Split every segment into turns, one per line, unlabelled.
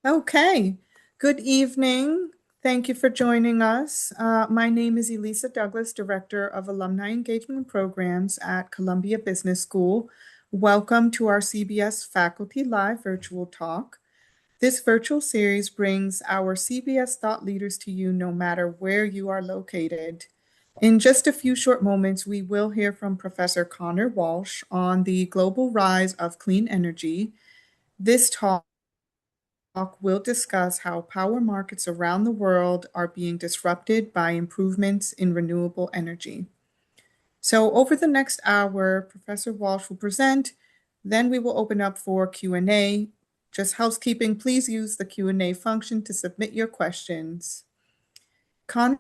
Okay. Good evening. Thank you for joining us. My name is Elisa Douglas, Director of Alumni Engagement and Programs at Columbia Business School. Welcome to our CBS Faculty Live virtual talk. This virtual series brings our CBS thought leaders to you no matter where you are located. In just a few short moments, we will hear from Professor Conor Walsh on the global rise of clean energy. This talk will discuss how power markets around the world are being disrupted by improvements in renewable energy. So over the next hour, Professor Walsh will present, then we will open up for Q&A. Just housekeeping, please use the Q&A function to submit your questions. Conor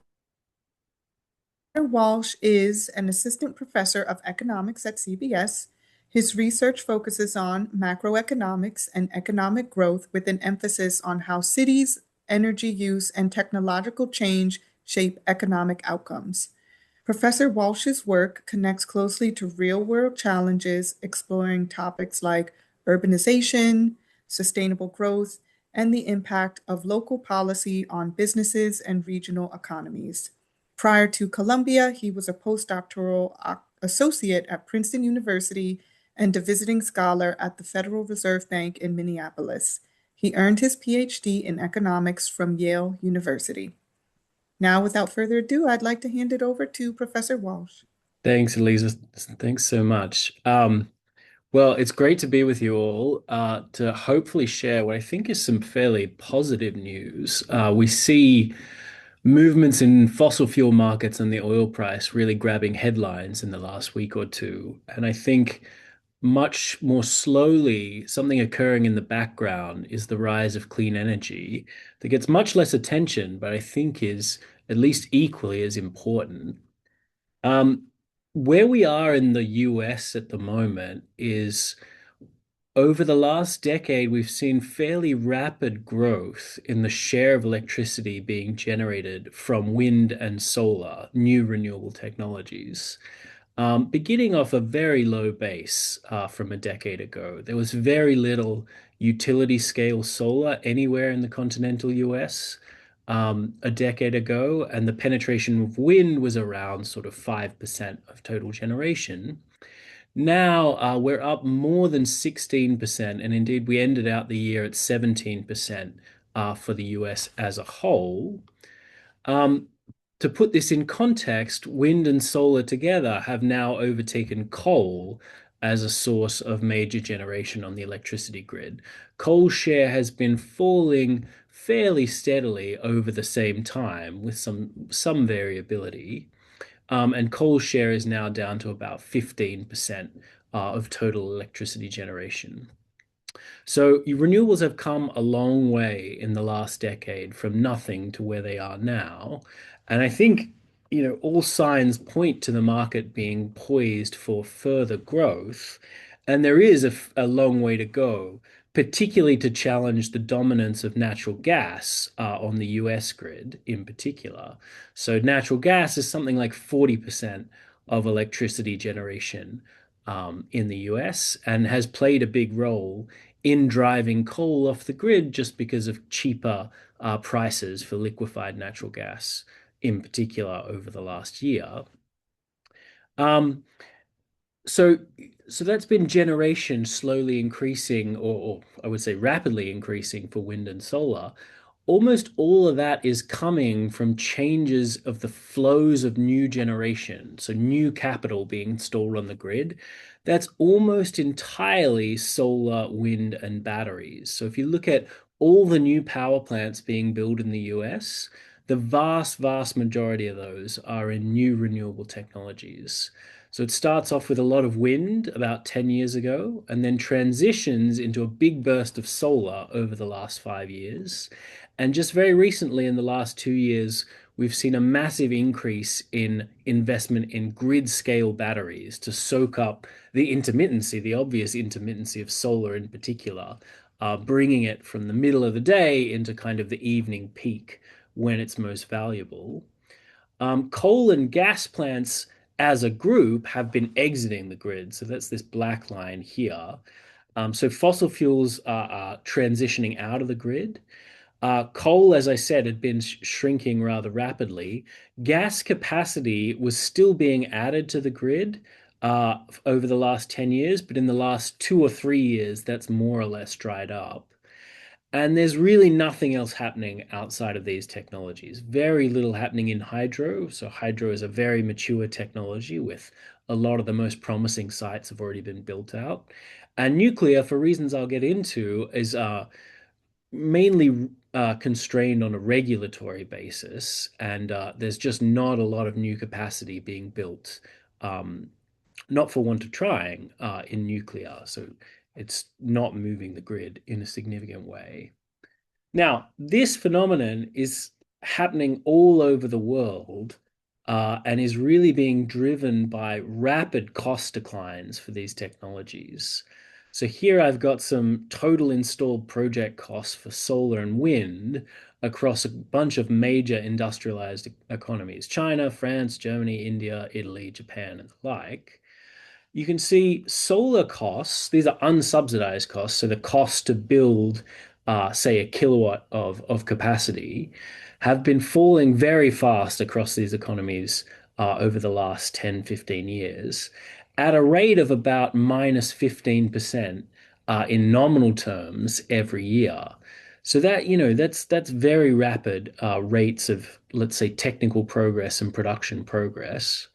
Walsh is an assistant professor of economics at CBS. His research focuses on macroeconomics and economic growth with an emphasis on how cities, energy use, and technological change shape economic outcomes. Professor Walsh's work connects closely to real-world challenges, exploring topics like urbanization, sustainable growth, and the impact of local policy on businesses and regional economies. Prior to Columbia, he was a postdoctoral associate at Princeton University and a visiting scholar at the Federal Reserve Bank in Minneapolis. He earned his PhD in economics from Yale University. Now, without further ado, I'd like to hand it over to Professor Walsh.
Thanks, Elisa. Thanks so much. Well, it's great to be with you all to hopefully share what I think is some fairly positive news. We see movements in fossil fuel markets and the oil price really grabbing headlines in the last week or two. And I think much more slowly, something occurring in the background is the rise of clean energy that gets much less attention, but I think is at least equally as important. Um, where we are in the US at the moment is over the last decade, we've seen fairly rapid growth in the share of electricity being generated from wind and solar, new renewable technologies. Beginning off a very low base from a decade ago, there was very little utility scale solar anywhere in the continental US a decade ago, and the penetration of wind was around sort of 5% of total generation. Now we're up more than 16%, and indeed we ended out the year at 17% for the US as a whole. Um, to put this in context, wind and solar together have now overtaken coal as a source of major generation on the electricity grid. Coal's share has been falling fairly steadily over the same time with some variability. And coal's share is now down to about 15% of total electricity generation. So renewables have come a long way in the last decade from nothing to where they are now. And I think, all signs point to the market being poised for further growth. And there is a long way to go, particularly to challenge the dominance of natural gas on the US grid in particular. So natural gas is something like 40% of electricity generation in the US and has played a big role in driving coal off the grid just because of cheaper prices for liquefied natural gas, in particular over the last year. Um, so, so that's been generation slowly increasing, or I would say rapidly increasing for wind and solar. Almost all of that is coming from changes of the flows of new generation, so new capital being installed on the grid. That's almost entirely solar, wind, and batteries. So if you look at all the new power plants being built in the US, the vast, vast majority of those are in new renewable technologies. So it starts off with a lot of wind about 10 years ago, and then transitions into a big burst of solar over the last 5 years. And just very recently, in the last 2 years, we've seen a massive increase in investment in grid scale batteries to soak up the intermittency, the obvious intermittency of solar in particular, bringing it from the middle of the day into kind of the evening peak when it's most valuable. Coal and gas plants as a group have been exiting the grid. So that's this black line here. So fossil fuels are transitioning out of the grid. Coal, as I said, had been shrinking rather rapidly. Gas capacity was still being added to the grid over the last 10 years, but in the last 2 or 3 years, that's more or less dried up. And there's really nothing else happening outside of these technologies. Very little happening in hydro. So, hydro is a very mature technology with a lot of the most promising sites have already been built out. And nuclear, for reasons I'll get into, is mainly constrained on a regulatory basis, and there's just not a lot of new capacity being built, not for want of trying, in nuclear. So it's not moving the grid in a significant way. Now, this phenomenon is happening all over the world, and is really being driven by rapid cost declines for these technologies. So here I've got some total installed project costs for solar and wind across a bunch of major industrialized economies: China, France, Germany, India, Italy, Japan, and the like. You can see solar costs, these are unsubsidized costs. So the cost to build, say, a kilowatt of capacity have been falling very fast across these economies over the last 10, 15 years at a rate of about minus 15% in nominal terms every year. So that, that's very rapid rates of, let's say, technical progress and production progress.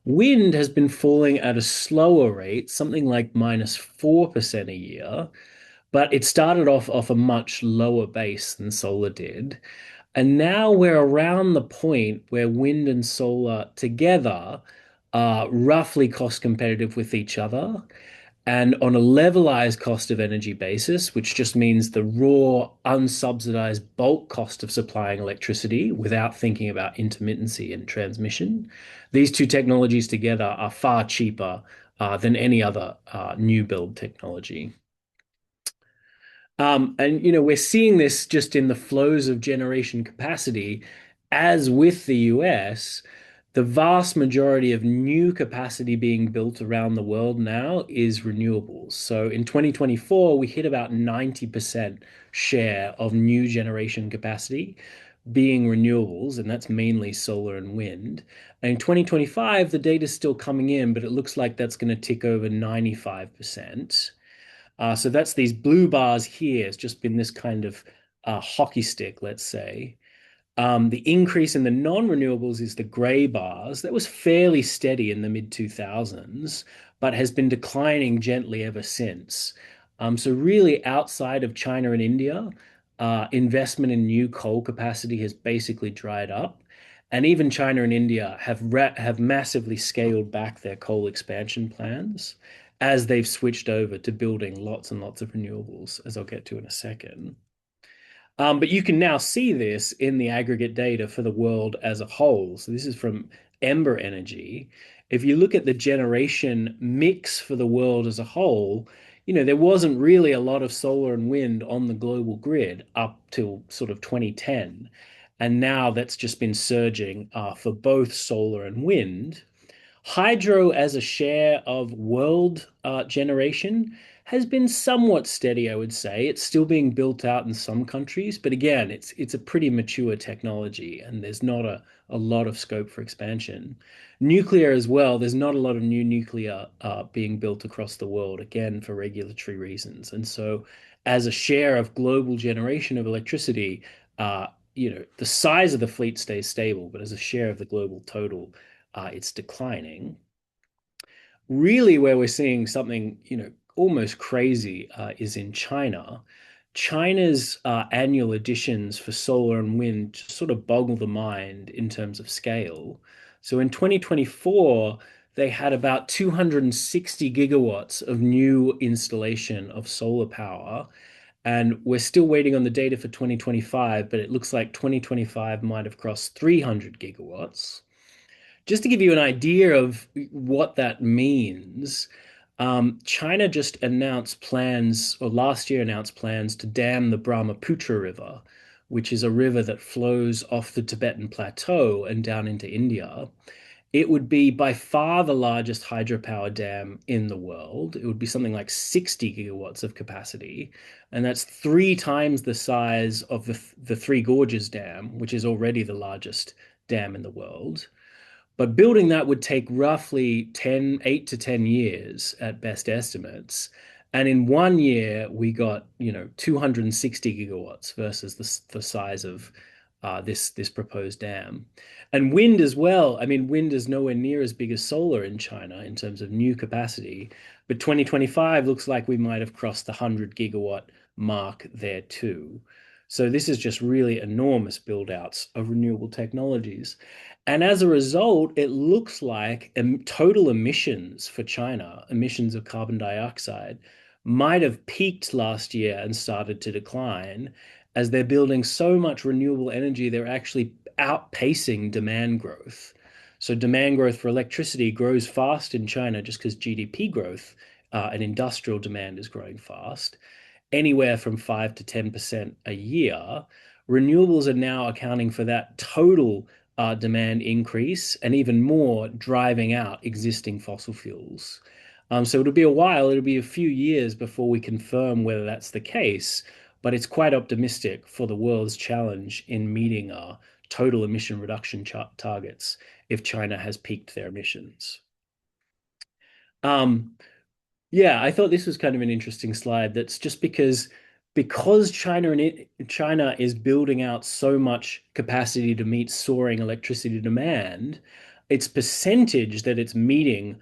Wind has been falling at a slower rate, something like minus 4% a year, but it started off a much lower base than solar did. And now we're around the point where wind and solar together are roughly cost competitive with each other. And on a levelized cost of energy basis, which just means the raw, unsubsidized bulk cost of supplying electricity without thinking about intermittency and transmission, these two technologies together are far cheaper than any other new build technology. And we're seeing this just in the flows of generation capacity. As with the US, the vast majority of new capacity being built around the world now is renewables. So in 2024, we hit about 90% share of new generation capacity being renewables, and that's mainly solar and wind. And in 2025, the data's still coming in, but it looks like that's going to tick over 95%. So that's these blue bars here. It's just been this kind of hockey stick, let's say. The increase in the non-renewables is the gray bars. That was fairly steady in the mid 2000s, but has been declining gently ever since. So really, outside of China and India, investment in new coal capacity has basically dried up. And even China and India have massively scaled back their coal expansion plans as they've switched over to building lots and lots of renewables, as I'll get to in a second. But you can now see this in the aggregate data for the world as a whole. So this is from Ember Energy. If you look at the generation mix for the world as a whole, there wasn't really a lot of solar and wind on the global grid up till sort of 2010. And now that's just been surging for both solar and wind. Hydro as a share of world generation has been somewhat steady, I would say. It's still being built out in some countries, but again, it's a pretty mature technology, and there's not a lot of scope for expansion. Nuclear as well, there's not a lot of new nuclear being built across the world, again, for regulatory reasons. And so, as a share of global generation of electricity, the size of the fleet stays stable, but as a share of the global total, it's declining. Really, where we're seeing something, almost crazy, is in China. China's annual additions for solar and wind just sort of boggle the mind in terms of scale. So in 2024, they had about 260 gigawatts of new installation of solar power. And we're still waiting on the data for 2025, but it looks like 2025 might have crossed 300 gigawatts. Just to give you an idea of what that means, China just announced plans, or last year announced plans to dam the Brahmaputra River, which is a river that flows off the Tibetan Plateau and down into India. it would be by far the largest hydropower dam in the world. It would be something like 60 gigawatts of capacity, and that's three times the size of the Three Gorges Dam, which is already the largest dam in the world. But building that would take roughly 8 to 10 years at best estimates. And in 1 year, we got, 260 gigawatts versus the size of this proposed dam. And wind as well. I mean, wind is nowhere near as big as solar in China in terms of new capacity. But 2025 looks like we might have crossed the 100 gigawatt mark there too. So this is just really enormous build outs of renewable technologies. And as a result, it looks like total emissions for China, emissions of carbon dioxide, might have peaked last year and started to decline as they're building so much renewable energy, they're actually outpacing demand growth. So demand growth for electricity grows fast in China just because GDP growth and industrial demand is growing fast, anywhere from 5 to 10% a year. Renewables are now accounting for that total demand increase and even more driving out existing fossil fuels. So it'll be a while, it'll be a few years before we confirm whether that's the case, but it's quite optimistic for the world's challenge in meeting our total emission reduction targets if China has peaked their emissions. Um, yeah, I thought this was kind of an interesting slide. That's just because China is building out so much capacity to meet soaring electricity demand, its percentage that it's meeting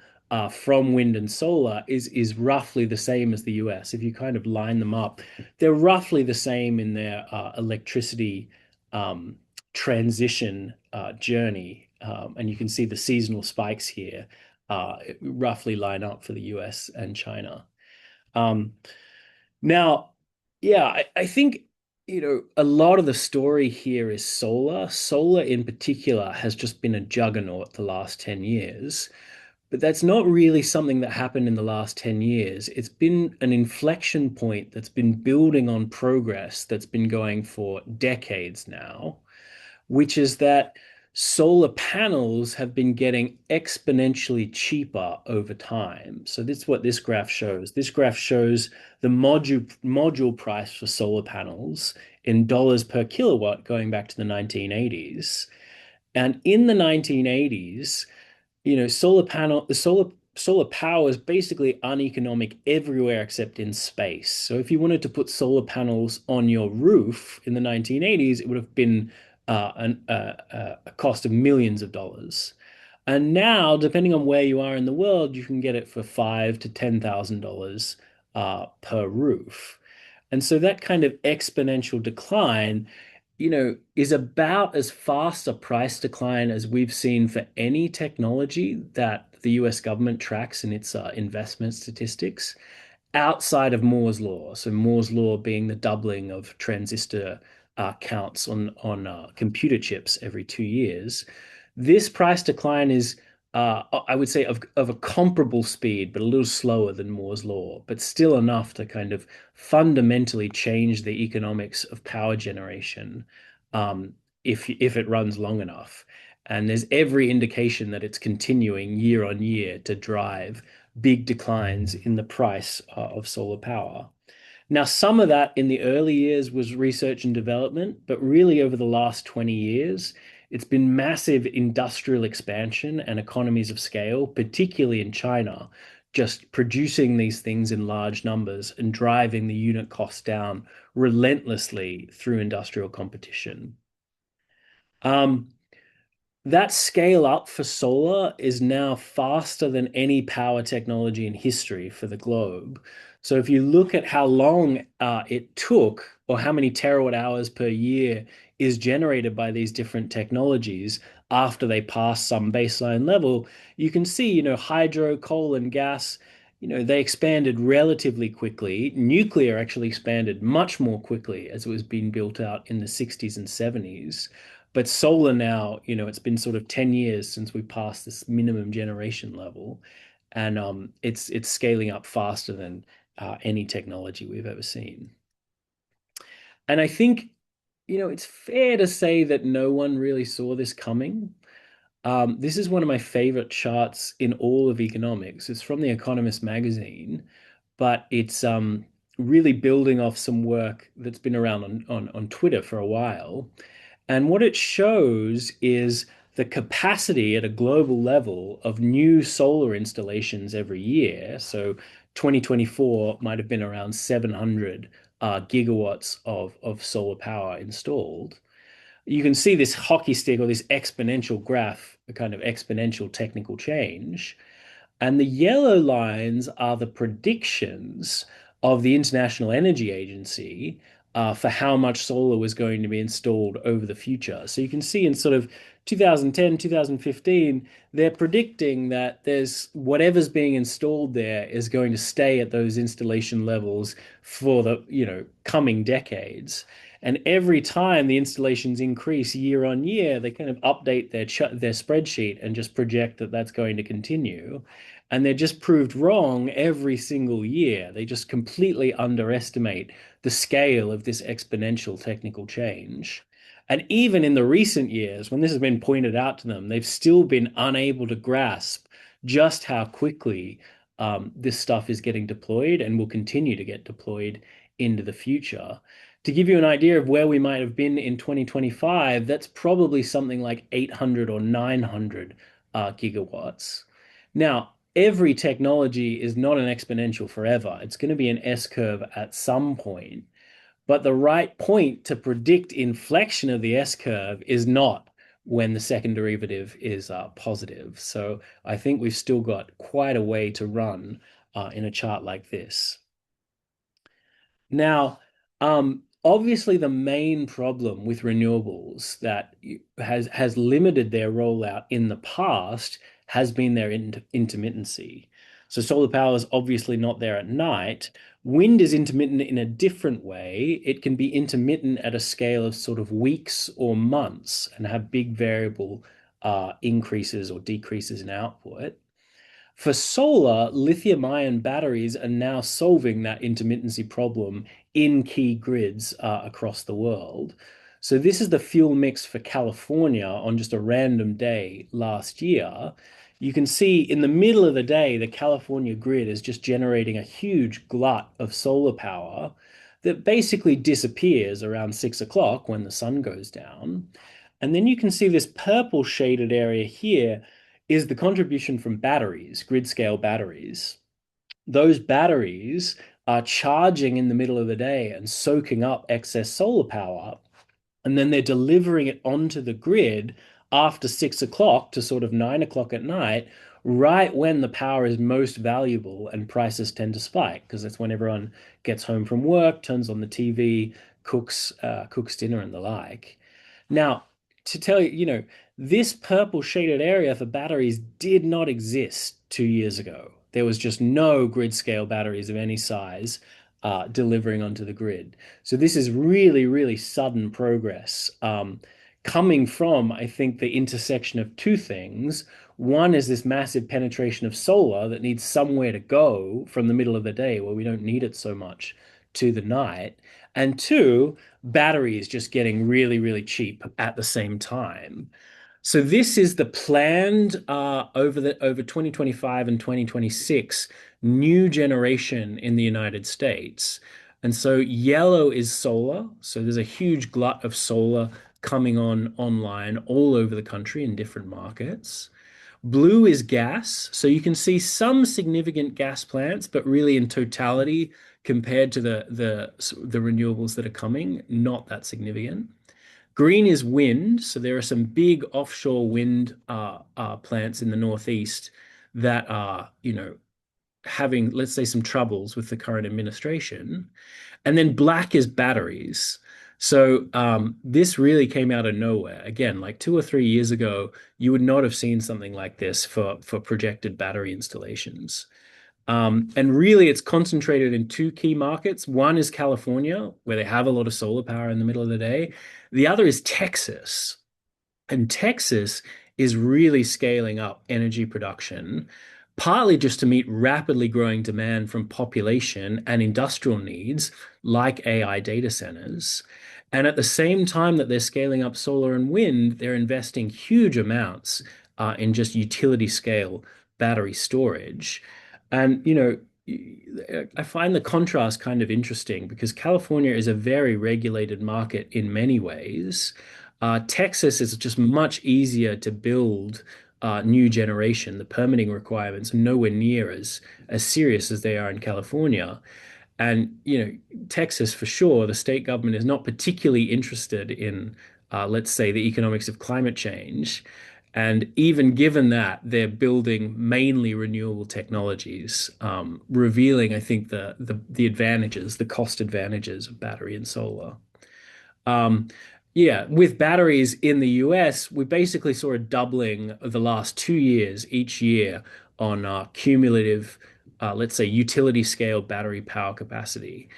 from wind and solar is roughly the same as the US. If you kind of line them up, they're roughly the same in their electricity um, transition journey, and you can see the seasonal spikes here roughly line up for the US and China. Um, now, yeah, I think, a lot of the story here is solar. Solar in particular has just been a juggernaut the last 10 years. But that's not really something that happened in the last 10 years. It's been an inflection point that's been building on progress that's been going for decades now, which is that solar panels have been getting exponentially cheaper over time. So this is what this graph shows. This graph shows the module price for solar panels in dollars per kilowatt going back to the 1980s. And in the 1980s, solar power is basically uneconomic everywhere except in space. So if you wanted to put solar panels on your roof in the 1980s, it would have been a cost of millions of dollars. And now, depending on where you are in the world, you can get it for five to $10,000 per roof. And so that kind of exponential decline, is about as fast a price decline as we've seen for any technology that the US government tracks in its investment statistics outside of Moore's Law. So Moore's Law being the doubling of transistor counts on computer chips every 2 years. This price decline is, I would say, of a comparable speed, but a little slower than Moore's Law, but still enough to kind of fundamentally change the economics of power generation, um, if it runs long enough. And there's every indication that it's continuing year on year to drive big declines in the price of solar power. Now, some of that in the early years was research and development, but really over the last 20 years, it's been massive industrial expansion and economies of scale, particularly in China, just producing these things in large numbers and driving the unit cost down relentlessly through industrial competition. Um, that scale up for solar is now faster than any power technology in history for the globe. So if you look at how long it took, or how many terawatt hours per year is generated by these different technologies after they pass some baseline level, you can see, hydro, coal, and gas, they expanded relatively quickly. Nuclear actually expanded much more quickly as it was being built out in the 60s and 70s. But solar now, it's been sort of 10 years since we passed this minimum generation level, and it's scaling up faster than any technology we've ever seen. And I think, it's fair to say that no one really saw this coming. This is one of my favorite charts in all of economics. It's from The Economist magazine, but it's really building off some work that's been around on Twitter for a while. And what it shows is the capacity at a global level of new solar installations every year. So 2024 might have been around 700 gigawatts of solar power installed. You can see this hockey stick or this exponential graph, a kind of exponential technical change. And the yellow lines are the predictions of the International Energy Agency for how much solar was going to be installed over the future. So you can see in sort of 2010, 2015, they're predicting that there's whatever's being installed there is going to stay at those installation levels for the, coming decades. And every time the installations increase year on year, they kind of update their spreadsheet and just project that that's going to continue. And they're just proved wrong every single year. They just completely underestimate the scale of this exponential technical change. And even in the recent years, when this has been pointed out to them, they've still been unable to grasp just how quickly this stuff is getting deployed and will continue to get deployed into the future. To give you an idea of where we might have been in 2025, that's probably something like 800 or 900 gigawatts. Now, every technology is not an exponential forever. It's going to be an S curve at some point. But the right point to predict inflection of the S curve is not when the second derivative is positive. So I think we've still got quite a way to run in a chart like this. Now, obviously, the main problem with renewables that has limited their rollout in the past has been their intermittency. So solar power is obviously not there at night. Wind is intermittent in a different way. It can be intermittent at a scale of sort of weeks or months and have big variable increases or decreases in output. For solar, lithium-ion batteries are now solving that intermittency problem in key grids across the world. So this is the fuel mix for California on just a random day last year. You can see in the middle of the day, the California grid is just generating a huge glut of solar power that basically disappears around 6 o'clock when the sun goes down. And then you can see this purple shaded area here is the contribution from batteries, grid scale batteries. Those batteries are charging in the middle of the day and soaking up excess solar power, and then they're delivering it onto the grid after 6 o'clock to sort of 9 o'clock at night, right when the power is most valuable and prices tend to spike because that's when everyone gets home from work, turns on the TV, cooks dinner and the like. Now, to tell you, this purple shaded area for batteries did not exist 2 years ago. There was just no grid scale batteries of any size delivering onto the grid. So this is really, really sudden progress coming from, I think, the intersection of two things. One is this massive penetration of solar that needs somewhere to go from the middle of the day where we don't need it so much to the night. And two, batteries just getting really, really cheap at the same time. So this is the planned over 2025 and 2026 new generation in the United States. And so yellow is solar. So there's a huge glut of solar coming online all over the country in different markets. Blue is gas. So you can see some significant gas plants, but really in totality, compared to the renewables that are coming, not that significant. Green is wind. So there are some big offshore wind plants in the Northeast that are, having, let's say, some troubles with the current administration. And then black is batteries. So this really came out of nowhere. Again, like 2 or 3 years ago, you would not have seen something like this for projected battery installations. And really, it's concentrated in two key markets. One is California, where they have a lot of solar power in the middle of the day. The other is Texas. And Texas is really scaling up energy production, partly just to meet rapidly growing demand from population and industrial needs like AI data centers. And at the same time that they're scaling up solar and wind, they're investing huge amounts in just utility scale battery storage. And, I find the contrast kind of interesting because California is a very regulated market in many ways. Texas is just much easier to build new generation. The permitting requirements are nowhere near as serious as they are in California. And, Texas, for sure, the state government is not particularly interested in, let's say, the economics of climate change. And even given that, they're building mainly renewable technologies, revealing, I think, the advantages, the cost advantages of battery and solar. Um, yeah, with batteries in the US, we basically saw a doubling of the last 2 years each year on cumulative, let's say, utility scale battery power capacity.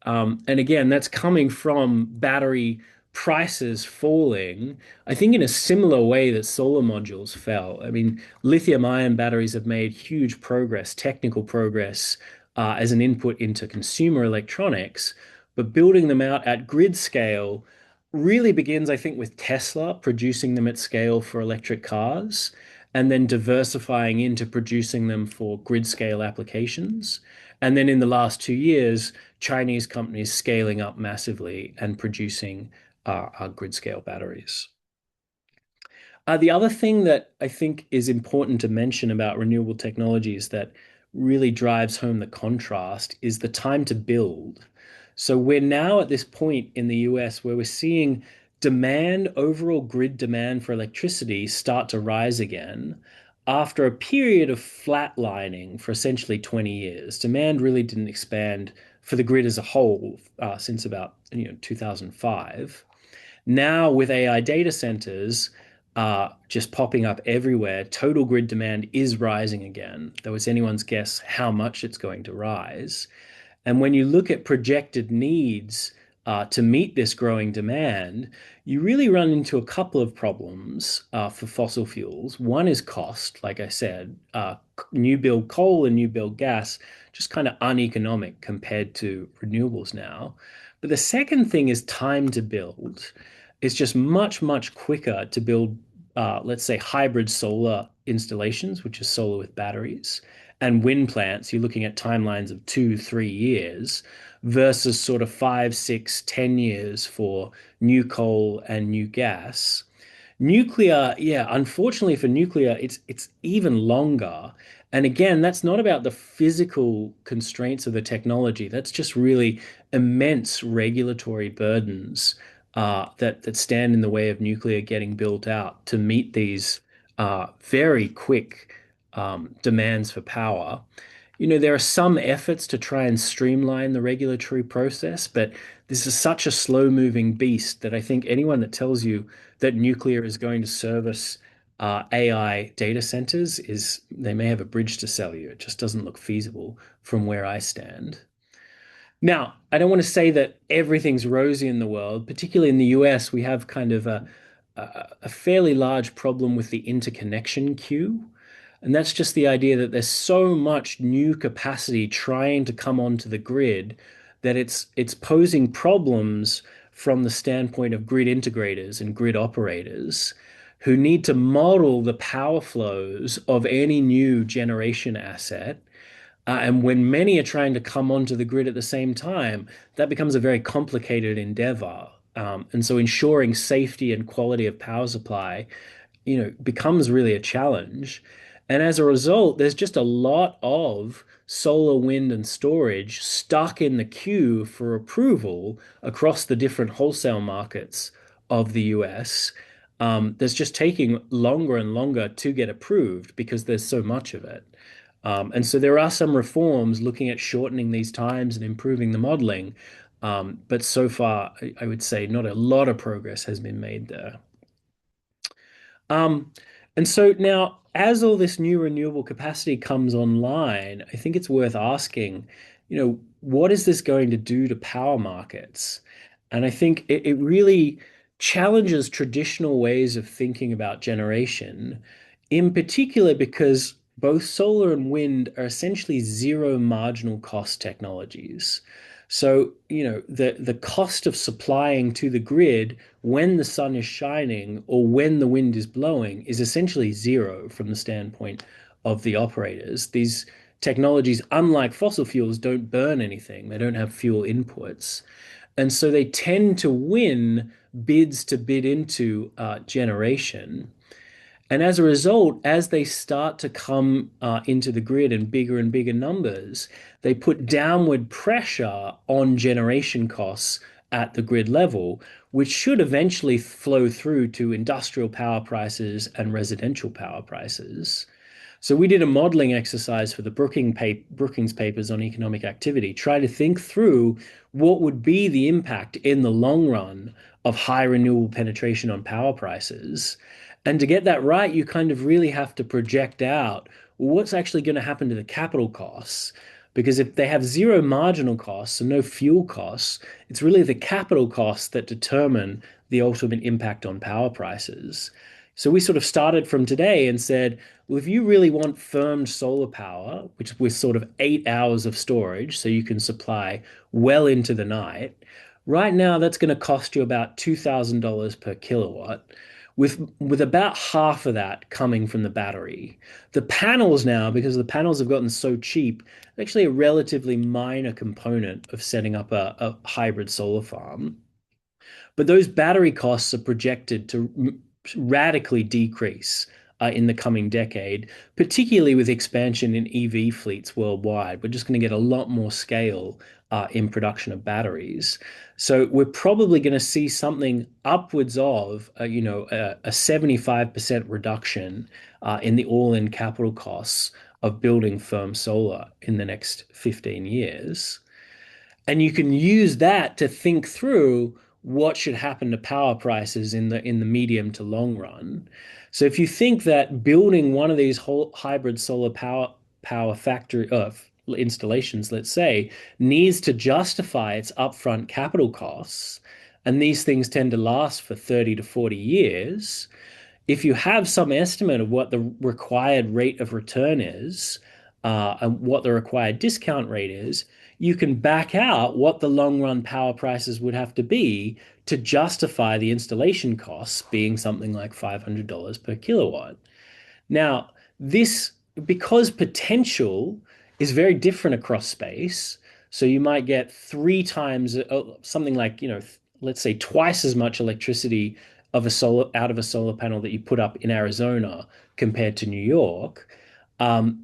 And again, that's coming from battery prices falling, I think, in a similar way that solar modules fell. I mean, lithium-ion batteries have made huge progress, technical progress, as an input into consumer electronics, but building them out at grid scale really begins, I think, with Tesla producing them at scale for electric cars, and then diversifying into producing them for grid scale applications. And then in the last 2 years, Chinese companies scaling up massively and producing grid scale batteries. The other thing that I think is important to mention about renewable technologies that really drives home the contrast is the time to build. So we're now at this point in the US where we're seeing demand, overall grid demand for electricity start to rise again after a period of flatlining for essentially 20 years. Demand really didn't expand for the grid as a whole since about 2005. Now, with AI data centers just popping up everywhere, total grid demand is rising again, though it's anyone's guess how much it's going to rise. And when you look at projected needs to meet this growing demand, you really run into a couple of problems for fossil fuels. One is cost, like I said, new build coal and new build gas, just kind of uneconomic compared to renewables now. But the second thing is time to build. It's just much, much quicker to build, let's say, hybrid solar installations, which is solar with batteries, and wind plants. You're looking at timelines of 2, 3 years versus sort of 5, 6, 10 years for new coal and new gas. Nuclear, yeah, unfortunately for nuclear, it's even longer. And again, that's not about the physical constraints of the technology. That's just really immense regulatory burdens that stand in the way of nuclear getting built out to meet these very quick demands for power. There are some efforts to try and streamline the regulatory process, but this is such a slow-moving beast that I think anyone that tells you that nuclear is going to service AI data centers they may have a bridge to sell you. It just doesn't look feasible from where I stand. Now, I don't want to say that everything's rosy in the world. Particularly in the US, we have kind of a fairly large problem with the interconnection queue. And that's just the idea that there's so much new capacity trying to come onto the grid that it's posing problems from the standpoint of grid integrators and grid operators who need to model the power flows of any new generation asset. And when many are trying to come onto the grid at the same time, that becomes a very complicated endeavor. And so ensuring safety and quality of power supply, becomes really a challenge. And as a result, there's just a lot of solar, wind, and storage stuck in the queue for approval across the different wholesale markets of the US. That's just taking longer and longer to get approved because there's so much of it. And so there are some reforms looking at shortening these times and improving the modeling. But so far, I would say not a lot of progress has been made there. Um, and so now, as all this new renewable capacity comes online, I think it's worth asking, what is this going to do to power markets? And I think it really challenges traditional ways of thinking about generation, in particular because both solar and wind are essentially zero marginal cost technologies. So, the cost of supplying to the grid when the sun is shining or when the wind is blowing is essentially zero from the standpoint of the operators. These technologies, unlike fossil fuels, don't burn anything. They don't have fuel inputs. And so they tend to win bids to bid into generation. And as a result, as they start to come into the grid in bigger and bigger numbers, they put downward pressure on generation costs at the grid level, which should eventually flow through to industrial power prices and residential power prices. So we did a modeling exercise for the Brookings papers on economic activity, try to think through what would be the impact in the long run of high renewable penetration on power prices. And to get that right, you kind of really have to project out what's actually going to happen to the capital costs. Because if they have zero marginal costs and no fuel costs, it's really the capital costs that determine the ultimate impact on power prices. So we sort of started from today and said, well, if you really want firmed solar power, which with sort of 8 hours of storage, so you can supply well into the night, right now that's going to cost you about $2,000 per kilowatt, with about half of that coming from the battery. The panels now, because the panels have gotten so cheap, actually a relatively minor component of setting up a hybrid solar farm. But those battery costs are projected to radically decrease in the coming decade, particularly with expansion in EV fleets worldwide. We're just going to get a lot more scale in production of batteries. So we're probably going to see something upwards of, a 75% reduction in the all-in capital costs of building firm solar in the next 15 years. And you can use that to think through what should happen to power prices in the medium to long run. So if you think that building one of these whole hybrid solar power factory installations, let's say, needs to justify its upfront capital costs, and these things tend to last for 30 to 40 years, if you have some estimate of what the required rate of return is, and what the required discount rate is, you can back out what the long run power prices would have to be to justify the installation costs being something like $500 per kilowatt. Now, this, because potential is very different across space, so you might get three times something like, let's say twice as much electricity out of a solar panel that you put up in Arizona compared to New York.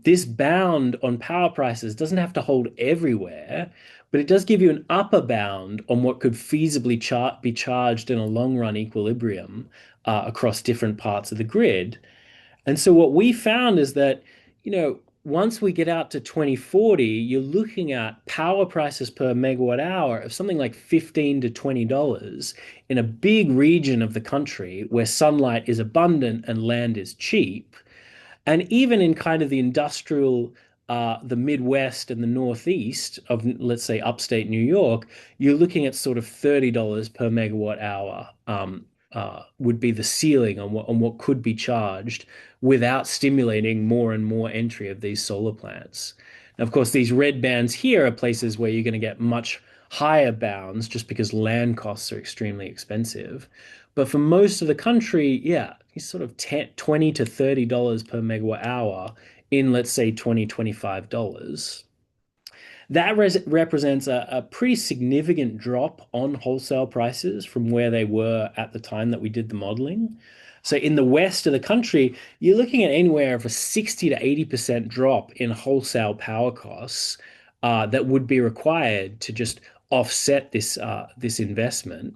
This bound on power prices doesn't have to hold everywhere, but it does give you an upper bound on what could feasibly be charged in a long run equilibrium across different parts of the grid. And so what we found is that, once we get out to 2040, you're looking at power prices per megawatt hour of something like $15 to $20 in a big region of the country where sunlight is abundant and land is cheap. And even in kind of the industrial, the Midwest and the Northeast of, let's say, upstate New York, you're looking at sort of $30 per megawatt hour, would be the ceiling on what could be charged without stimulating more and more entry of these solar plants. Now, of course, these red bands here are places where you're going to get much higher bounds just because land costs are extremely expensive. But for most of the country, yeah, it's sort of 20 to $30 per megawatt hour in, let's say, $25. That represents a pretty significant drop on wholesale prices from where they were at the time that we did the modeling. So in the west of the country, you're looking at anywhere of a 60 to 80% drop in wholesale power costs that would be required to just offset this investment.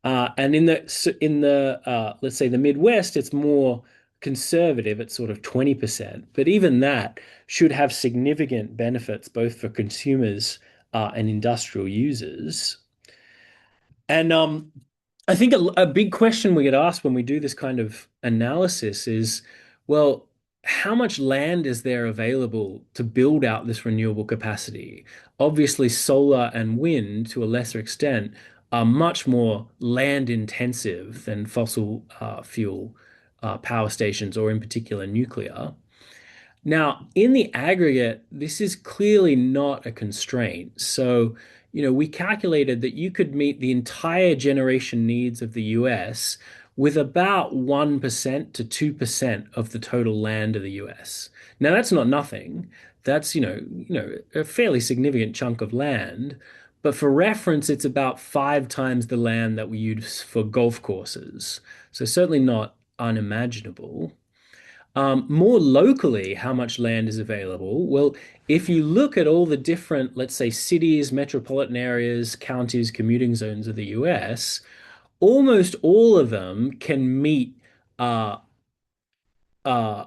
And in the let's say the Midwest, it's more conservative at sort of 20%. But even that should have significant benefits both for consumers and industrial users. And I think a big question we get asked when we do this kind of analysis is, well, how much land is there available to build out this renewable capacity? Obviously, solar and wind, to a lesser extent, are much more land intensive than fossil fuel power stations, or in particular nuclear. Now, in the aggregate, this is clearly not a constraint. So, we calculated that you could meet the entire generation needs of the US with about 1% to 2% of the total land of the US. Now that's not nothing. That's, a fairly significant chunk of land. But for reference, it's about 5 times the land that we use for golf courses. So certainly not unimaginable. More locally, how much land is available? Well, if you look at all the different, let's say, cities, metropolitan areas, counties, commuting zones of the US, almost all of them can meet uh, uh,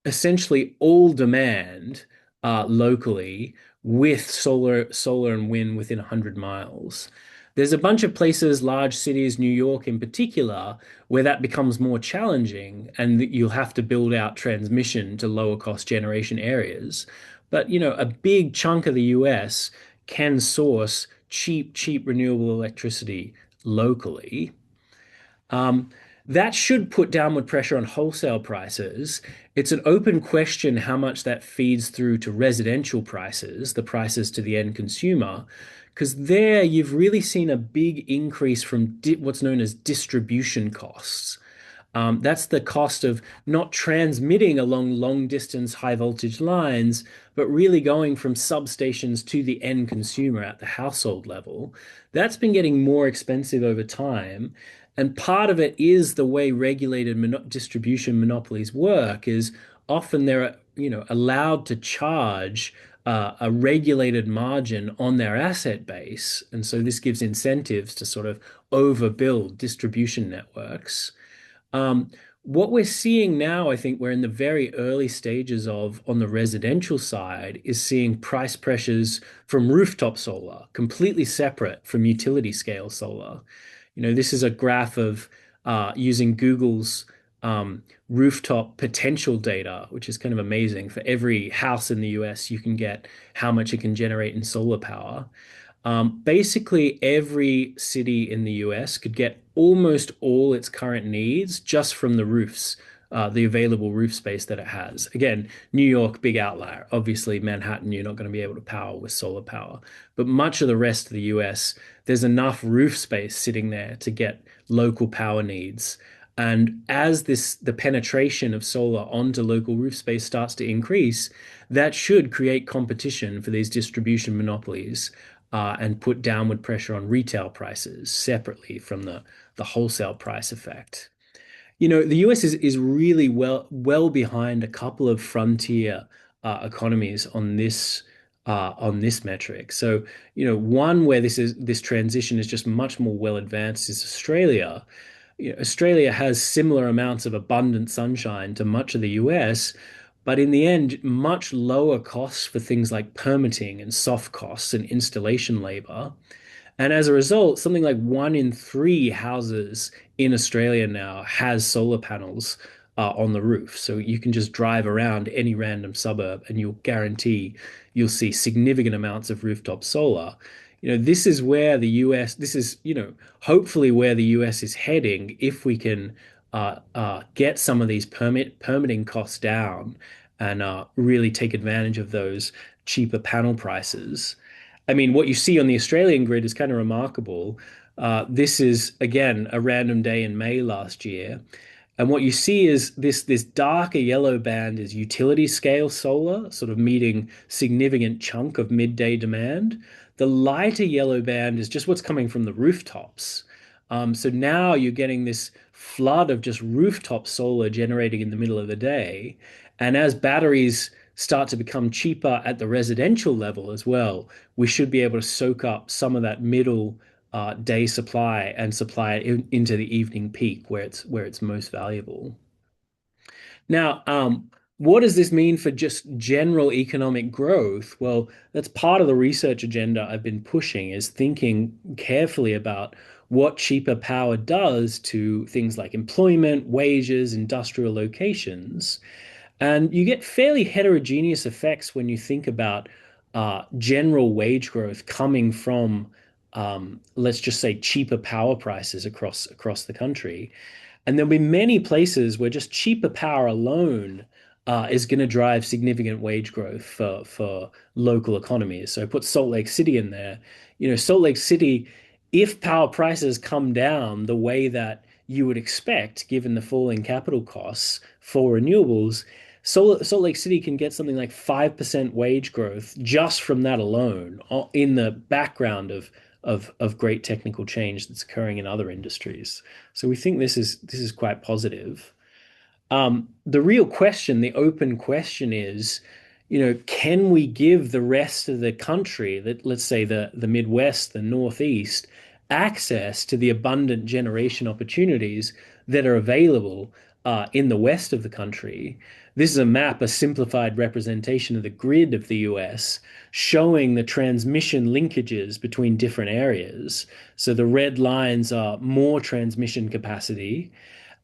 essentially all demand locally with solar and wind within 100 miles. There's a bunch of places, large cities, New York in particular, where that becomes more challenging and that you'll have to build out transmission to lower cost generation areas. But, a big chunk of the US can source cheap renewable electricity locally. Um, that should put downward pressure on wholesale prices. It's an open question how much that feeds through to residential prices, the prices to the end consumer, because there you've really seen a big increase from what's known as distribution costs. That's the cost of not transmitting along long distance high voltage lines, but really going from substations to the end consumer at the household level. That's been getting more expensive over time. And part of it is the way regulated distribution monopolies work is often they're, allowed to charge a regulated margin on their asset base. And so this gives incentives to sort of overbuild distribution networks. Um, what we're seeing now, I think we're in the very early stages of, on the residential side, is seeing price pressures from rooftop solar, completely separate from utility scale solar. This is a graph of using Google's rooftop potential data, which is kind of amazing. For every house in the US, you can get how much it can generate in solar power. Basically, every city in the US could get almost all its current needs just from the roofs, the available roof space that it has. Again, New York, big outlier. Obviously, Manhattan, you're not going to be able to power with solar power. But much of the rest of the US, there's enough roof space sitting there to get local power needs. And as the penetration of solar onto local roof space starts to increase, that should create competition for these distribution monopolies and put downward pressure on retail prices separately from the wholesale price effect. The US is really well behind a couple of frontier economies on this metric. So, one where this transition is just much more well advanced is Australia. Australia has similar amounts of abundant sunshine to much of the US, but in the end, much lower costs for things like permitting and soft costs and installation labor. And as a result, something like 1 in 3 houses in Australia now has solar panels on the roof. So you can just drive around any random suburb and you'll guarantee you'll see significant amounts of rooftop solar. This is where the US, this is, hopefully where the US is heading if we can get some of these permitting costs down and really take advantage of those cheaper panel prices. I mean, what you see on the Australian grid is kind of remarkable. This is, again, a random day in May last year. And what you see is this darker yellow band is utility scale solar, sort of meeting significant chunk of midday demand. The lighter yellow band is just what's coming from the rooftops. So now you're getting this flood of just rooftop solar generating in the middle of the day. And as batteries start to become cheaper at the residential level as well, we should be able to soak up some of that middle day supply and supply it into the evening peak where it's most valuable. Now, what does this mean for just general economic growth? Well, that's part of the research agenda I've been pushing is thinking carefully about what cheaper power does to things like employment, wages, industrial locations. And you get fairly heterogeneous effects when you think about general wage growth coming from, let's just say, cheaper power prices across the country. And there'll be many places where just cheaper power alone is going to drive significant wage growth for local economies. So put Salt Lake City in there. Salt Lake City, if power prices come down the way that you would expect, given the falling capital costs for renewables, Salt Lake City can get something like 5% wage growth just from that alone, in the background of great technical change that's occurring in other industries. So we think this is quite positive. The real question, the open question is, can we give the rest of the country, that let's say the Midwest, the Northeast, access to the abundant generation opportunities that are available in the west of the country? This is a map, a simplified representation of the grid of the US, showing the transmission linkages between different areas. So the red lines are more transmission capacity.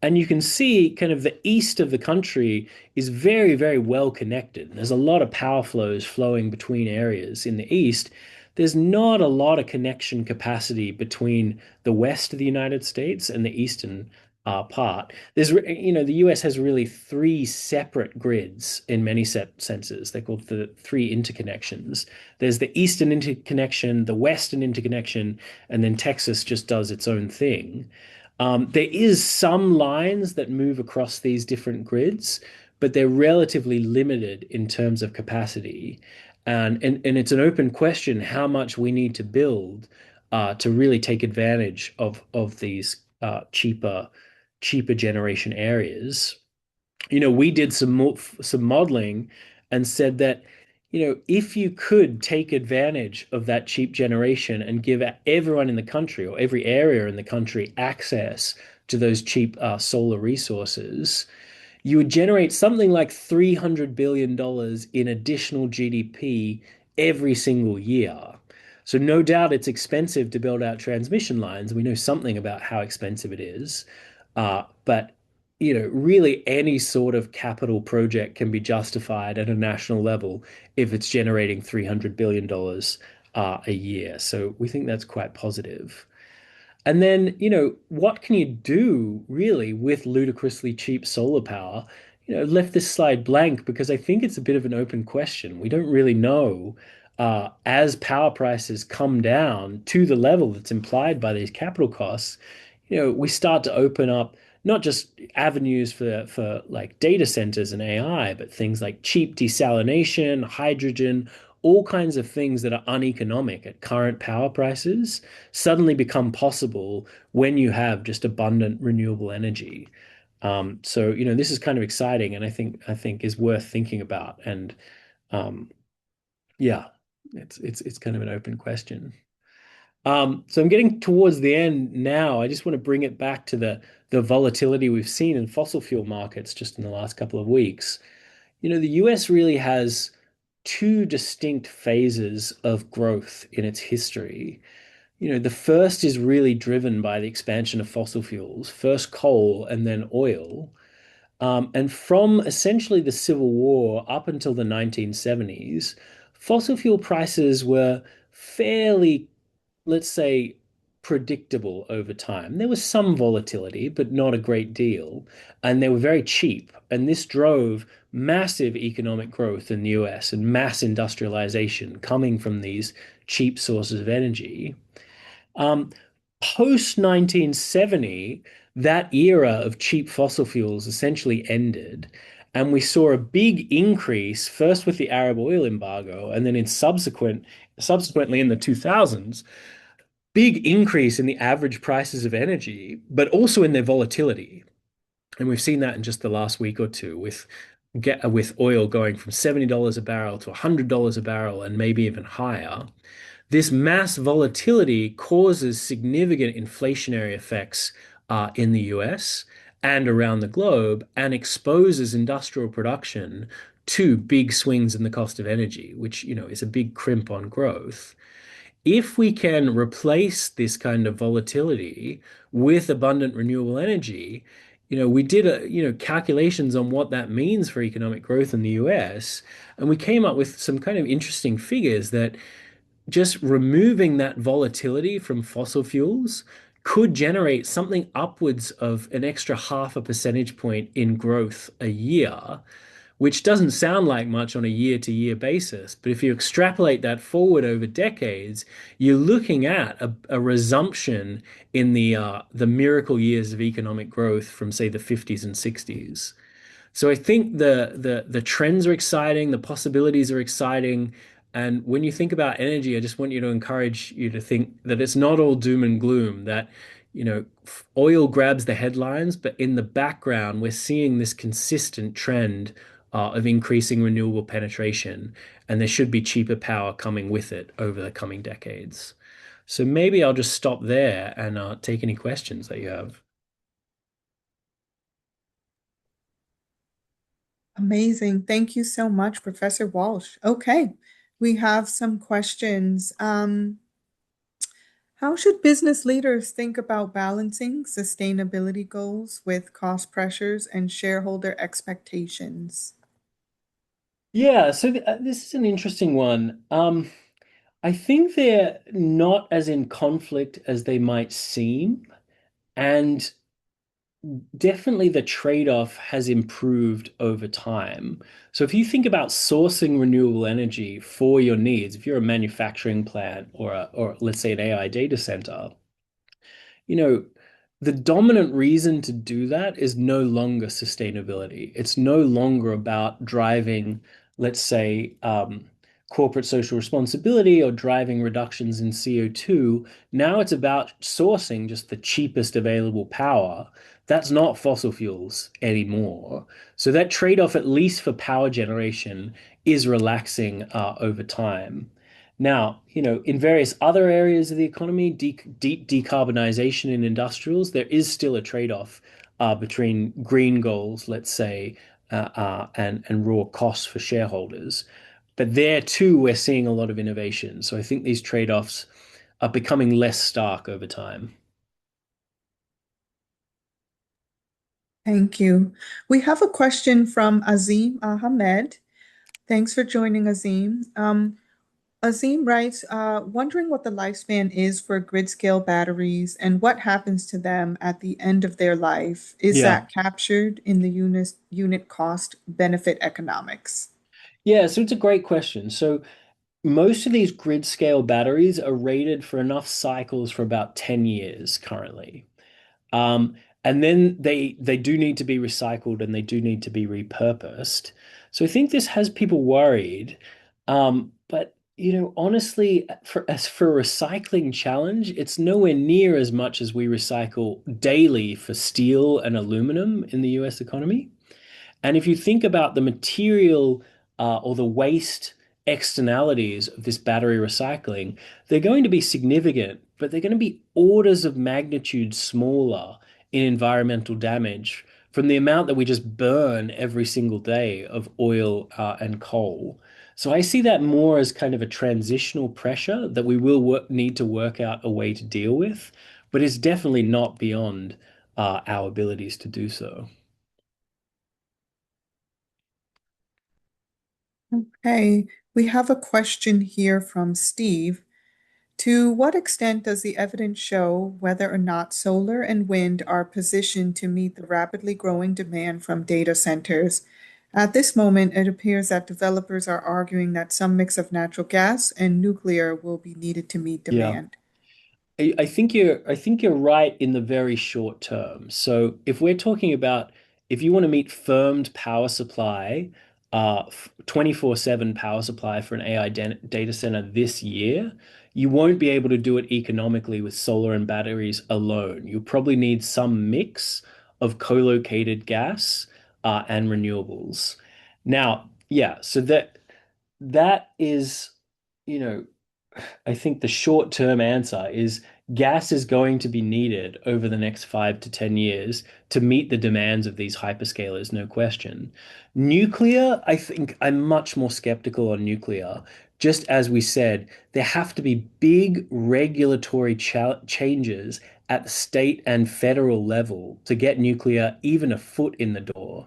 And you can see kind of the east of the country is very, very well connected. There's a lot of power flows flowing between areas in the east. There's not a lot of connection capacity between the west of the United States and the eastern part. The US has really three separate grids in many senses. They're called the three interconnections. There's the eastern interconnection, the western interconnection, and then Texas just does its own thing. There is some lines that move across these different grids, but they're relatively limited in terms of capacity. And it's an open question how much we need to build to really take advantage of these cheaper generation areas. We did some modeling and said that, if you could take advantage of that cheap generation and give everyone in the country or every area in the country access to those cheap solar resources, you would generate something like $300 billion in additional GDP every single year. So no doubt it's expensive to build out transmission lines. We know something about how expensive it is. But really any sort of capital project can be justified at a national level if it's generating $300 billion a year. So we think that's quite positive. And then, what can you do really with ludicrously cheap solar power? Left this slide blank because I think it's a bit of an open question. We don't really know. As power prices come down to the level that's implied by these capital costs, we start to open up not just avenues for like data centers and AI, but things like cheap desalination, hydrogen, all kinds of things that are uneconomic at current power prices suddenly become possible when you have just abundant renewable energy. So this is kind of exciting, and I think is worth thinking about. And um, yeah, it's kind of an open question. So I'm getting towards the end now. I just want to bring it back to the volatility we've seen in fossil fuel markets just in the last couple of weeks. The US really has two distinct phases of growth in its history. The first is really driven by the expansion of fossil fuels, first coal and then oil. And from essentially the Civil War up until the 1970s, fossil fuel prices were fairly, let's say, predictable over time. There was some volatility, but not a great deal. And they were very cheap. And this drove massive economic growth in the US and mass industrialization coming from these cheap sources of energy. Um, Post 1970, that era of cheap fossil fuels essentially ended. And we saw a big increase, first with the Arab oil embargo, and then subsequently in the 2000s, big increase in the average prices of energy, but also in their volatility. And we've seen that in just the last week or two with oil going from $70 a barrel to $100 a barrel and maybe even higher. This mass volatility causes significant inflationary effects in the US and around the globe and exposes industrial production to big swings in the cost of energy, which, is a big crimp on growth. If we can replace this kind of volatility with abundant renewable energy, we did calculations on what that means for economic growth in the US, and we came up with some kind of interesting figures that just removing that volatility from fossil fuels could generate something upwards of an extra half a percentage point in growth a year, which doesn't sound like much on a year-to-year basis. But if you extrapolate that forward over decades, you're looking at a resumption in the miracle years of economic growth from, say, the 50s and 60s. So I think the trends are exciting, the possibilities are exciting. And when you think about energy, I just want you to encourage you to think that it's not all doom and gloom, that, oil grabs the headlines, but in the background, we're seeing this consistent trend of increasing renewable penetration, and there should be cheaper power coming with it over the coming decades. So maybe I'll just stop there and take any questions that you have.
Amazing. Thank you so much, Professor Walsh. Okay, we have some questions. How should business leaders think about balancing sustainability goals with cost pressures and shareholder expectations?
Yeah, so this is an interesting one. I think they're not as in conflict as they might seem, and definitely the trade-off has improved over time. So if you think about sourcing renewable energy for your needs, if you're a manufacturing plant or let's say an AI data center, you know, the dominant reason to do that is no longer sustainability. It's no longer about driving, let's say, corporate social responsibility or driving reductions in CO2. Now it's about sourcing just the cheapest available power. That's not fossil fuels anymore. So that trade-off, at least for power generation, is relaxing over time. Now, in various other areas of the economy, deep decarbonization in industrials, there is still a trade-off between green goals, let's say, and raw costs for shareholders. But there too, we're seeing a lot of innovation. So I think these trade-offs are becoming less stark over time.
Thank you. We have a question from Azim Ahmed. Thanks for joining, Azim. Azim writes, wondering what the lifespan is for grid scale batteries and what happens to them at the end of their life. Is
Yeah.
that captured in the unit cost benefit economics?
Yeah, so it's a great question. So most of these grid scale batteries are rated for enough cycles for about 10 years currently. Um, and then they do need to be recycled and they do need to be repurposed. So I think this has people worried. But honestly, for a recycling challenge, it's nowhere near as much as we recycle daily for steel and aluminum in the US economy. And if you think about the material or the waste externalities of this battery recycling, they're going to be significant, but they're going to be orders of magnitude smaller in environmental damage from the amount that we just burn every single day of oil and coal. So I see that more as kind of a transitional pressure that we will need to work out a way to deal with, but it's definitely not beyond our abilities to do so.
Okay, we have a question here from Steve. To what extent does the evidence show whether or not solar and wind are positioned to meet the rapidly growing demand from data centers? At this moment, it appears that developers are arguing that some mix of natural gas and nuclear will be needed to meet
Yeah.
demand.
I think you're right in the very short term. So if we're talking about if you want to meet firmed power supply, 24/7 power supply for an AI data center this year, you won't be able to do it economically with solar and batteries alone. You'll probably need some mix of co-located gas and renewables. Now, yeah, so that is, you know, I think the short-term answer is gas is going to be needed over the next 5 to 10 years to meet the demands of these hyperscalers, no question. Nuclear, I think I'm much more skeptical on nuclear. Just as we said, there have to be big regulatory changes at the state and federal level to get nuclear even a foot in the door.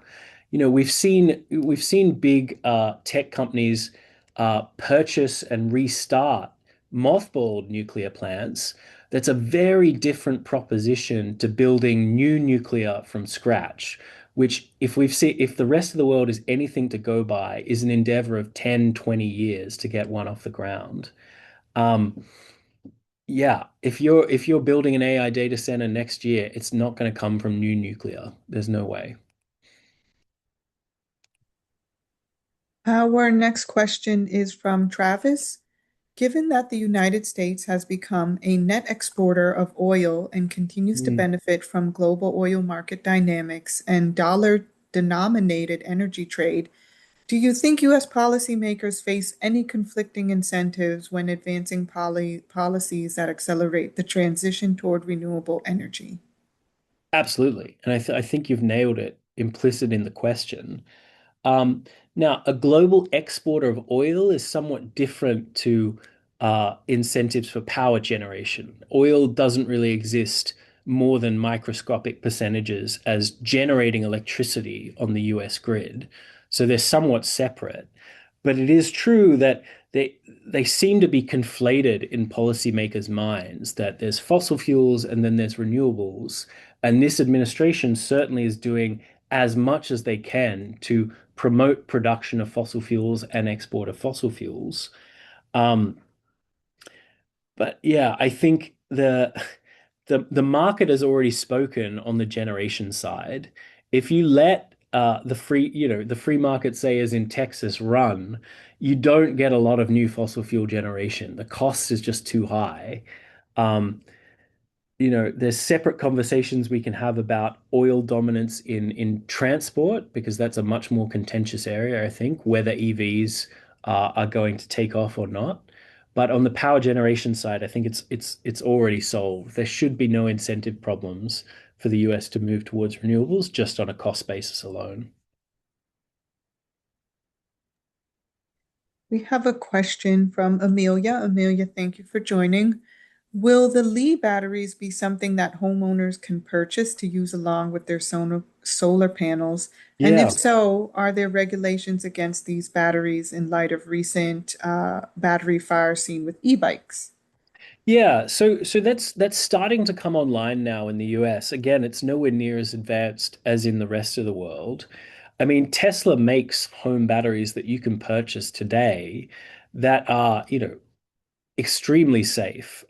We've seen big tech companies purchase and restart mothballed nuclear plants. That's a very different proposition to building new nuclear from scratch, which if the rest of the world is anything to go by, is an endeavor of 10, 20 years to get one off the ground. Um, yeah, if you're building an AI data center next year, it's not going to come from new nuclear. There's no way.
Our next question is from Travis. Given that the United States has become a net exporter of oil and continues to
Mm.
benefit from global oil market dynamics and dollar-denominated energy trade, do you think U.S. policymakers face any conflicting incentives when advancing policies that accelerate the transition toward renewable energy?
Absolutely. And I think you've nailed it implicit in the question. Um, Now, a global exporter of oil is somewhat different to incentives for power generation. Oil doesn't really exist more than microscopic percentages as generating electricity on the US grid. So they're somewhat separate. But it is true that they seem to be conflated in policymakers' minds that there's fossil fuels and then there's renewables. And this administration certainly is doing as much as they can to promote production of fossil fuels and export of fossil fuels. Um, but yeah, I think the market has already spoken on the generation side. If you let the free market, say as in Texas, run, you don't get a lot of new fossil fuel generation. The cost is just too high. Um, there's separate conversations we can have about oil dominance in transport because that's a much more contentious area, I think, whether EVs are going to take off or not. But on the power generation side, I think it's already solved. There should be no incentive problems for the US to move towards renewables just on a cost basis alone.
We have a question from Amelia. Amelia, thank you for joining. Will the Lee batteries be something that homeowners can purchase to use along with their solar panels? And if
Yeah.
so, are there regulations against these batteries in light of recent battery fires seen with e-bikes?
Yeah, so that's starting to come online now in the US. Again, it's nowhere near as advanced as in the rest of the world. I mean, Tesla makes home batteries that you can purchase today that are, extremely safe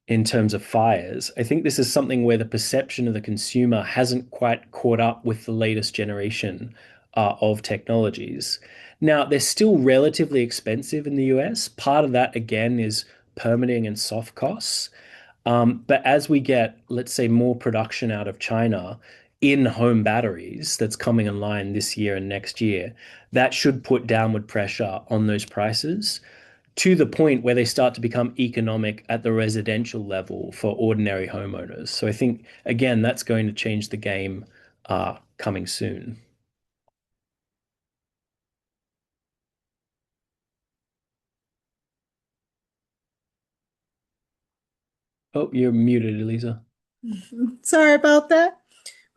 in terms of fires. I think this is something where the perception of the consumer hasn't quite caught up with the latest generation of technologies. Now, they're still relatively expensive in the US. Part of that, again, is permitting and soft costs. But as we get, let's say, more production out of China in home batteries that's coming online this year and next year, that should put downward pressure on those prices to the point where they start to become economic at the residential level for ordinary homeowners. So I think, again, that's going to change the game coming soon. Oh, you're muted, Elisa.
Sorry about that.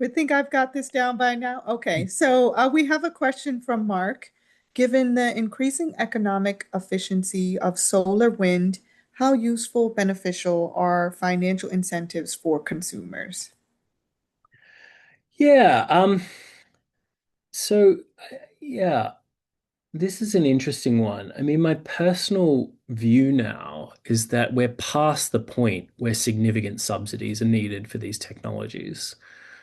I think I've got this down by now. Okay, so we have a question from Mark. Given the increasing economic efficiency of solar wind, how useful, beneficial are financial incentives for consumers?
Yeah. So, yeah, this is an interesting one. I mean, my personal view now is that we're past the point where significant subsidies are needed for these technologies.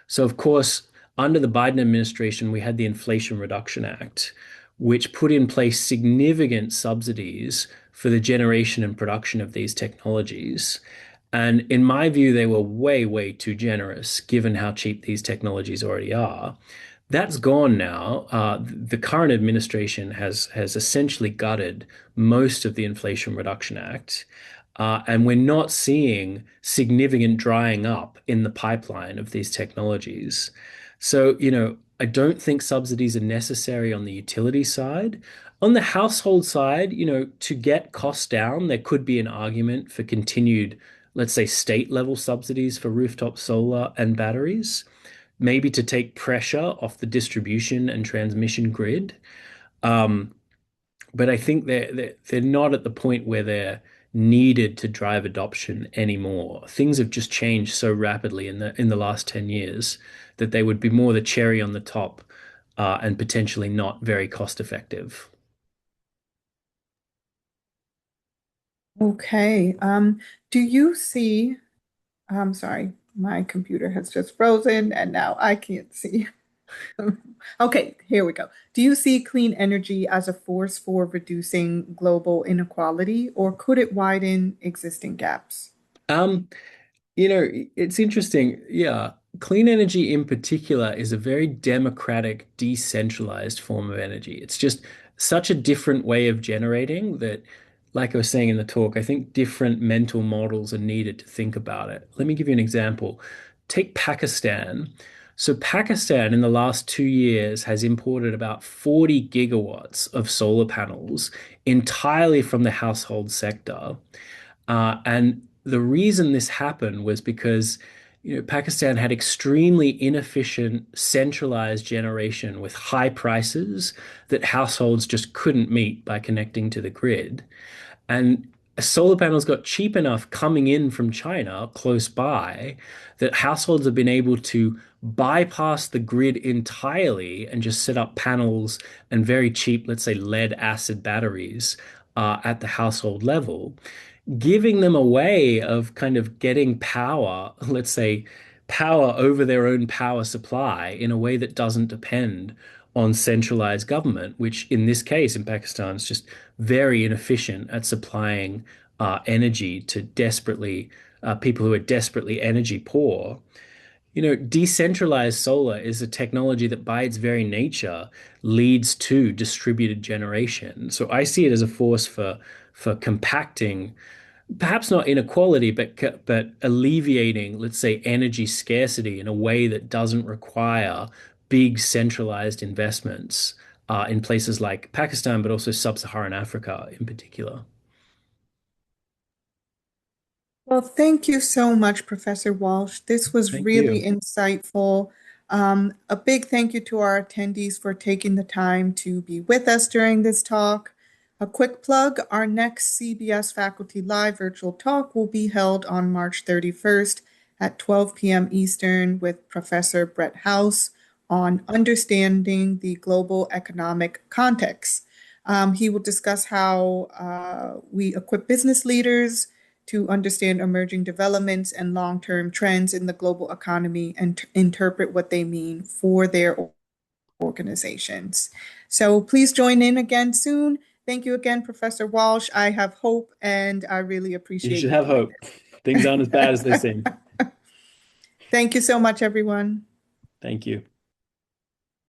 So, of course, under the Biden administration, we had the Inflation Reduction Act, which put in place significant subsidies for the generation and production of these technologies. And in my view, they were way, way too generous given how cheap these technologies already are. That's gone now. The current administration has essentially gutted most of the Inflation Reduction Act, and we're not seeing significant drying up in the pipeline of these technologies. So, I don't think subsidies are necessary on the utility side. On the household side, to get costs down, there could be an argument for continued, let's say, state level subsidies for rooftop solar and batteries maybe to take pressure off the distribution and transmission grid. Um, but I think they're not at the point where they're needed to drive adoption anymore. Things have just changed so rapidly in the last 10 years that they would be more the cherry on the top, and potentially not very cost effective.
Okay. Do you see, I'm sorry, my computer has just frozen and now I can't see. Okay, here we go. Do you see clean energy as a force for reducing global inequality, or could it widen existing gaps?
Um, You know, it's interesting. Yeah. Clean energy in particular is a very democratic, decentralized form of energy. It's just such a different way of generating that, like I was saying in the talk, I think different mental models are needed to think about it. Let me give you an example. Take Pakistan. So, Pakistan in the last 2 years has imported about 40 gigawatts of solar panels entirely from the household sector. And the reason this happened was because Pakistan had extremely inefficient centralized generation with high prices that households just couldn't meet by connecting to the grid. And solar panels got cheap enough coming in from China close by that households have been able to bypass the grid entirely and just set up panels and very cheap, let's say, lead acid batteries at the household level, giving them a way of kind of getting power, let's say, power over their own power supply in a way that doesn't depend on centralized government, which in this case in Pakistan is just very inefficient at supplying energy to desperately people who are desperately energy poor. Decentralized solar is a technology that by its very nature leads to distributed generation. So I see it as a force for compacting perhaps not inequality, but alleviating, let's say, energy scarcity in a way that doesn't require big centralized investments in places like Pakistan, but also sub-Saharan Africa in particular.
Well, thank you so much, Professor Walsh. This was
Thank
really
you.
insightful. A big thank you to our attendees for taking the time to be with us during this talk. A quick plug, our next CBS Faculty Live virtual talk will be held on March 31st at 12 p.m. Eastern with Professor Brett House on understanding the global economic context. He will discuss how we equip business leaders to understand emerging developments and long-term trends in the global economy and interpret what they mean for their organizations. So please join in again soon. Thank you again, Professor Walsh. I have hope and I really
You
appreciate
should
you
have
doing
hope. Things aren't as bad as they
this.
seem.
Thank you so much, everyone.
Thank you.